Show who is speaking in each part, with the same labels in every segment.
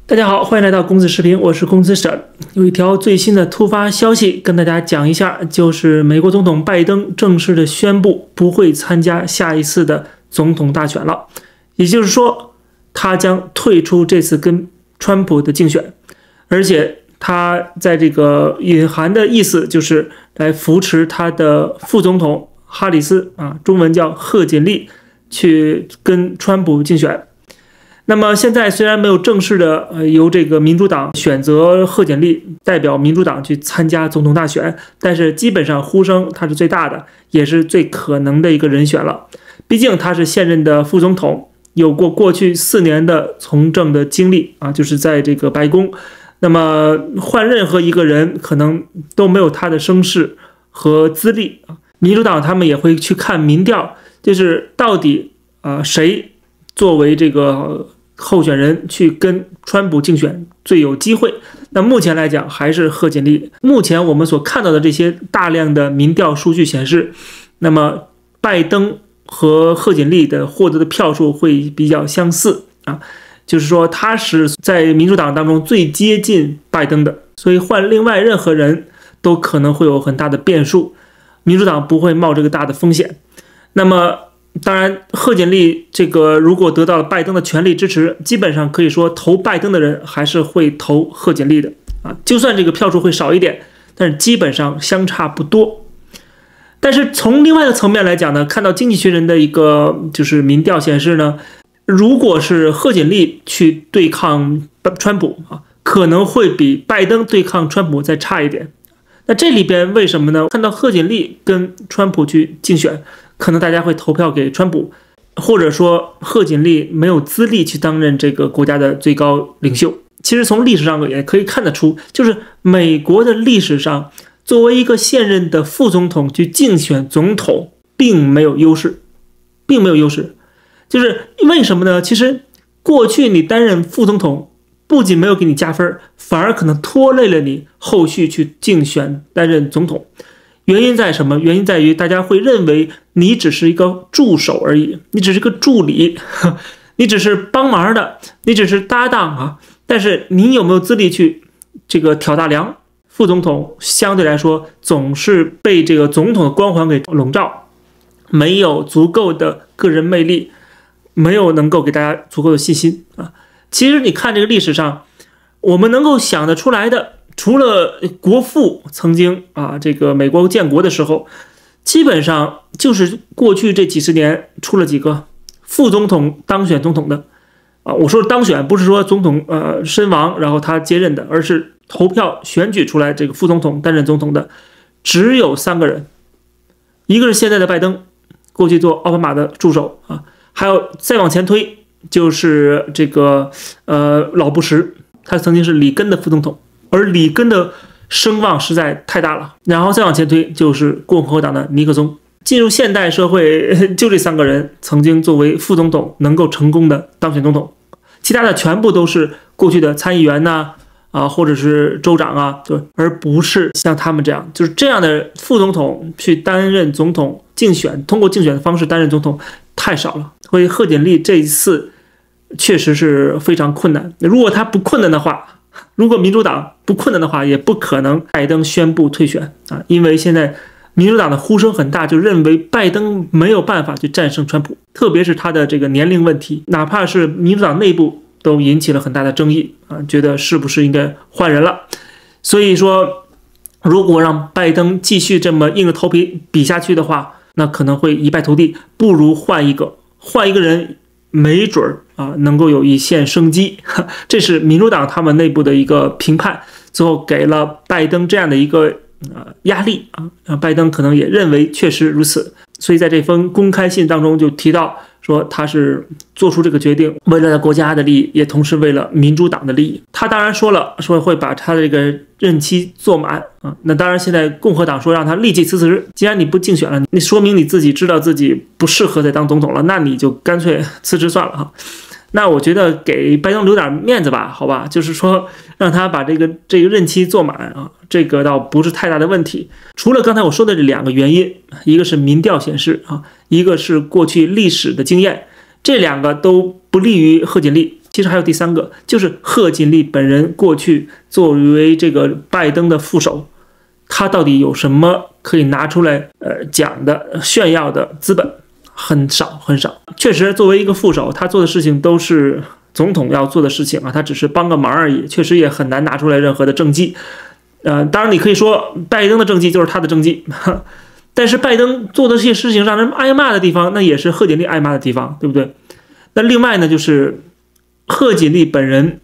Speaker 1: 大家好，欢迎来到公子视频，我是公子沈。有一条最新的突发消息跟大家讲一下，就是美国总统拜登正式的宣布不会参加下一次的总统大选了，也就是说，他将退出这次跟川普的竞选，而且他在这个隐含的意思就是来扶持他的副总统哈里斯中文叫贺锦丽，去跟川普竞选。那么现在虽然没有正式的由这个民主党选择贺锦丽代表民主党去参加总统大选，但是基本上呼声他是最大的，也是最可能的一个人选了。毕竟他是现任的副总统，有过去4年的从政的经历就是在这个白宫。那么换任何一个人可能都没有他的声势和资历民主党他们也会去看民调，就是到底谁作为这个候选人去跟川普竞选最有机会。那目前来讲还是贺锦丽。目前我们所看到的这些大量的民调数据显示，那么拜登和贺锦丽的获得的票数会比较相似就是说他是在民主党当中最接近拜登的，所以换另外任何人都可能会有很大的变数，民主党不会冒这个大的风险。那么当然，贺锦丽这个如果得到了拜登的全力支持，基本上可以说投拜登的人还是会投贺锦丽的就算这个票数会少一点，但是基本上相差不多。但是从另外一个层面来讲呢，看到经济学人的一个就是民调显示呢，如果是贺锦丽去对抗川普可能会比拜登对抗川普再差一点。那这里边为什么呢？看到贺锦丽跟川普去竞选，可能大家会投票给川普，或者说贺锦丽没有资历去担任这个国家的最高领袖。其实从历史上也可以看得出，就是美国的历史上，作为一个现任的副总统去竞选总统，并没有优势，就是为什么呢？其实过去你担任副总统，不仅没有给你加分，反而可能拖累了你后续去竞选担任总统。原因在什么？原因在于大家会认为你只是一个助手而已，你只是个助理，你只是帮忙的，你只是搭档但是你有没有资历去这个挑大梁？副总统相对来说总是被这个总统的光环给笼罩，没有足够的个人魅力，没有能够给大家足够的信心其实你看这个历史上，我们能够想得出来的，除了国父曾经这个美国建国的时候，基本上就是过去这几十年出了几个副总统当选总统的我说当选不是说总统身亡然后他接任的，而是投票选举出来这个副总统担任总统的只有3个人，一个是现在的拜登，过去做奥巴马的助手还有再往前推就是这个老布什，他曾经是里根的副总统，而里根的声望实在太大了。然后再往前推就是共和党的尼克松。进入现代社会，就这3个人曾经作为副总统能够成功的当选总统，其他的全部都是过去的参议员或者是州长而不是像他们这样，就是这样的副总统去担任总统竞选，通过竞选的方式担任总统太少了。所以贺锦丽这一次确实是非常困难。如果他不困难的话，如果民主党不困难的话，也不可能拜登宣布退选因为现在民主党的呼声很大，就认为拜登没有办法去战胜川普，特别是他的这个年龄问题，哪怕是民主党内部都引起了很大的争议觉得是不是应该换人了。所以说如果让拜登继续这么硬着头皮比下去的话，那可能会一败涂地，不如换一个人，没准能够有一线生机这是民主党他们内部的一个评判，最后给了拜登这样的一个压力拜登可能也认为确实如此，所以在这封公开信当中就提到说他是做出这个决定为了国家的利益，也同时为了民主党的利益。他当然说会把他的这个任期做满那当然现在共和党说让他立即辞职，既然你不竞选了，你说明你自己知道自己不适合再当总统了，那你就干脆辞职算了那我觉得给拜登留点面子吧，好吧，就是说让他把这个任期做满这个倒不是太大的问题。除了刚才我说的这2个原因，一个是民调显示一个是过去历史的经验，这2个都不利于贺锦丽其实还有第3个，就是贺锦丽本人过去作为这个拜登的副手，他到底有什么可以拿出来讲的、炫耀的资本？很少很少。确实，作为一个副手，他做的事情都是总统要做的事情啊，他只是帮个忙而已，确实也很难拿出来任何的政绩。当然你可以说拜登的政绩就是他的政绩，但是拜登做的这些事情让人挨骂的地方，那也是贺锦丽挨骂的地方，对不对？那另外呢，就是贺锦丽本人，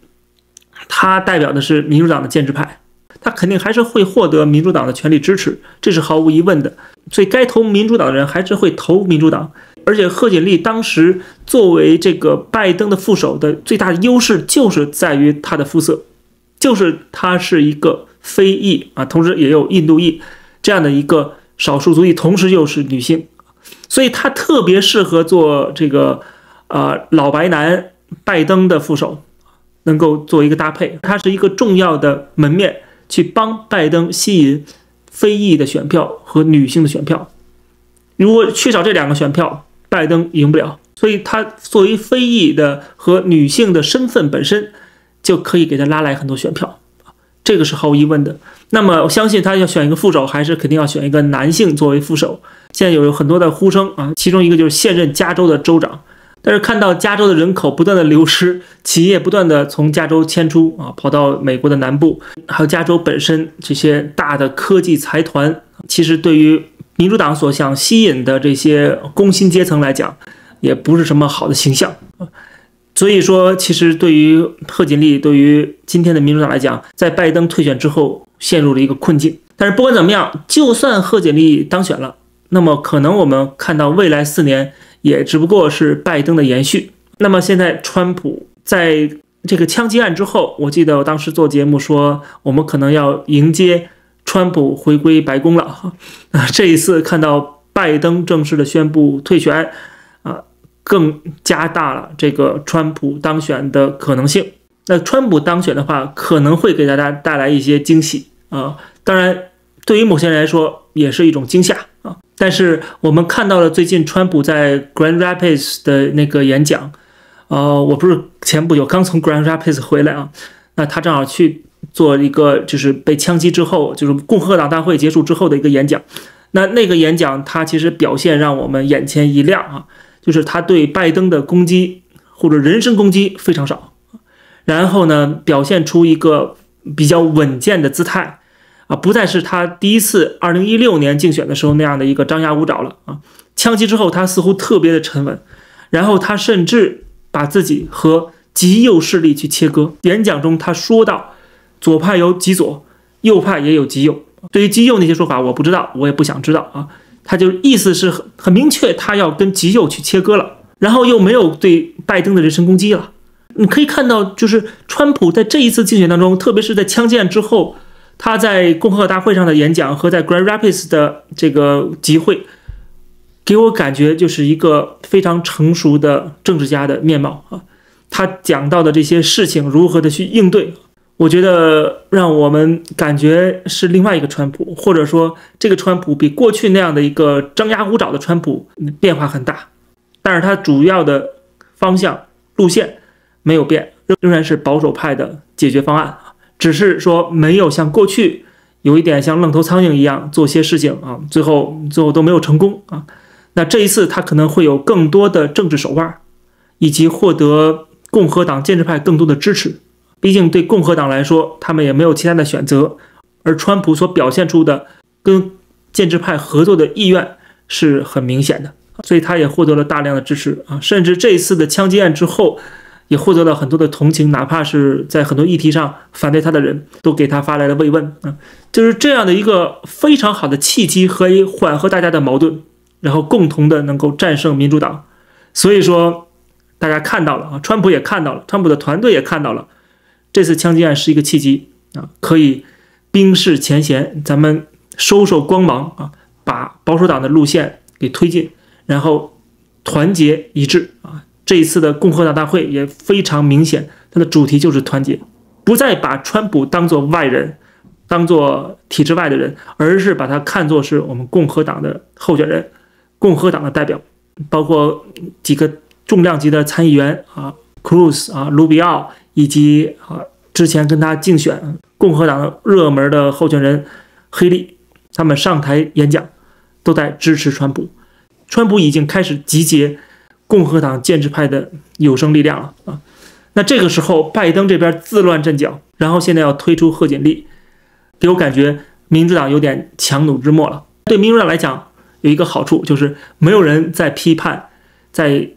Speaker 1: 他代表的是民主党的建制派，他肯定还是会获得民主党的全力支持，这是毫无疑问的。所以该投民主党的人还是会投民主党。而且贺锦丽当时作为这个拜登的副手的最大的优势就是在于他的肤色，就是他是一个非裔啊，同时也有印度裔这样的一个少数族裔，同时又是女性，所以他特别适合做这个老白男拜登的副手，能够做一个搭配。他是一个重要的门面，去帮拜登吸引非裔的选票和女性的选票。如果缺少这2个选票，拜登赢不了。所以他作为非裔的和女性的身份本身，就可以给他拉来很多选票，这个是毫无疑问的。那么我相信他要选一个副手，还是肯定要选一个男性作为副手。现在有很多的呼声啊，其中一个就是现任加州的州长。但是看到加州的人口不断的流失，企业不断的从加州迁出啊，跑到美国的南部，还有加州本身这些大的科技财团，其实对于民主党所想吸引的这些工薪阶层来讲，也不是什么好的形象。所以说，其实对于贺锦丽，对于今天的民主党来讲，在拜登退选之后陷入了一个困境。但是不管怎么样，就算贺锦丽当选了，那么可能我们看到未来4年也只不过是拜登的延续。那么现在川普在这个枪击案之后，我记得我当时做节目说，我们可能要迎接川普回归白宫了。这一次看到拜登正式的宣布退选，更加大了这个川普当选的可能性。那川普当选的话，可能会给大家带来一些惊喜啊。当然，对于某些人来说也是一种惊吓啊。但是我们看到了最近川普在 Grand Rapids 的那个演讲，我不是前不久刚从 Grand Rapids 回来啊，那他正好去做一个就是被枪击之后，就是共和党大会结束之后的一个演讲。那个演讲他其实表现让我们眼前一亮啊，就是他对拜登的攻击或者人身攻击非常少，然后呢表现出一个比较稳健的姿态啊，不再是他第一次2016年竞选的时候那样的一个张牙舞爪了啊。枪击之后他似乎特别的沉稳，然后他甚至把自己和极右势力去切割。演讲中他说到，左派有极左，右派也有极右。对于极右那些说法我不知道，我也不想知道啊。他就意思是很明确，他要跟极右去切割了，然后又没有对拜登的人身攻击了。你可以看到，就是川普在这一次竞选当中，特别是在枪击案之后，他在共和大会上的演讲和在 Grand Rapids 的这个集会，给我感觉就是一个非常成熟的政治家的面貌啊。他讲到的这些事情如何的去应对，我觉得让我们感觉是另外一个川普，或者说这个川普比过去那样的一个张牙舞爪的川普变化很大，但是他主要的方向路线没有变，仍然是保守派的解决方案，只是说没有像过去有一点像愣头苍蝇一样做些事情啊，最后都没有成功啊。那这一次他可能会有更多的政治手腕，以及获得共和党建制派更多的支持。毕竟对共和党来说，他们也没有其他的选择，而川普所表现出的跟建制派合作的意愿是很明显的，所以他也获得了大量的支持啊。甚至这一次的枪击案之后，也获得了很多的同情，哪怕是在很多议题上反对他的人都给他发来了慰问啊。就是这样的一个非常好的契机，可以缓和大家的矛盾，然后共同的能够战胜民主党。所以说大家看到了啊，川普也看到了，川普的团队也看到了，这次枪击案是一个契机啊，可以冰释前嫌，咱们收收光芒啊，把保守党的路线给推进，然后团结一致啊。这一次的共和党大会也非常明显，它的主题就是团结，不再把川普当作外人，当作体制外的人，而是把他看作是我们共和党的候选人，共和党的代表，包括几个重量级的参议员啊，克鲁斯啊、卢比奥以及之前跟他竞选共和党热门的候选人黑利，他们上台演讲都在支持川普。川普已经开始集结共和党建制派的有生力量了啊。那这个时候拜登这边自乱阵脚，然后现在要推出贺锦丽，给我感觉民主党有点强弩之末了。对民主党来讲有一个好处，就是没有人在批判在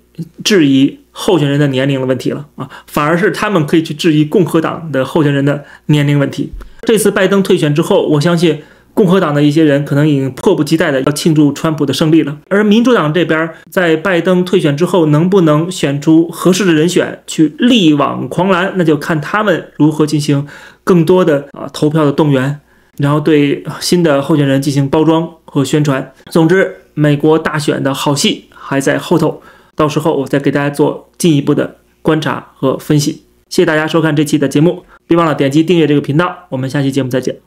Speaker 1: 质疑候选人的年龄的问题了啊，反而是他们可以去质疑共和党的候选人的年龄问题。这次拜登退选之后，我相信共和党的一些人可能已经迫不及待的要庆祝川普的胜利了。而民主党这边在拜登退选之后，能不能选出合适的人选去力挽狂澜，那就看他们如何进行更多的投票的动员，然后对新的候选人进行包装和宣传。总之，美国大选的好戏还在后头，到时候我再给大家做进一步的观察和分析。谢谢大家收看这期的节目，别忘了点击订阅这个频道，我们下期节目再见。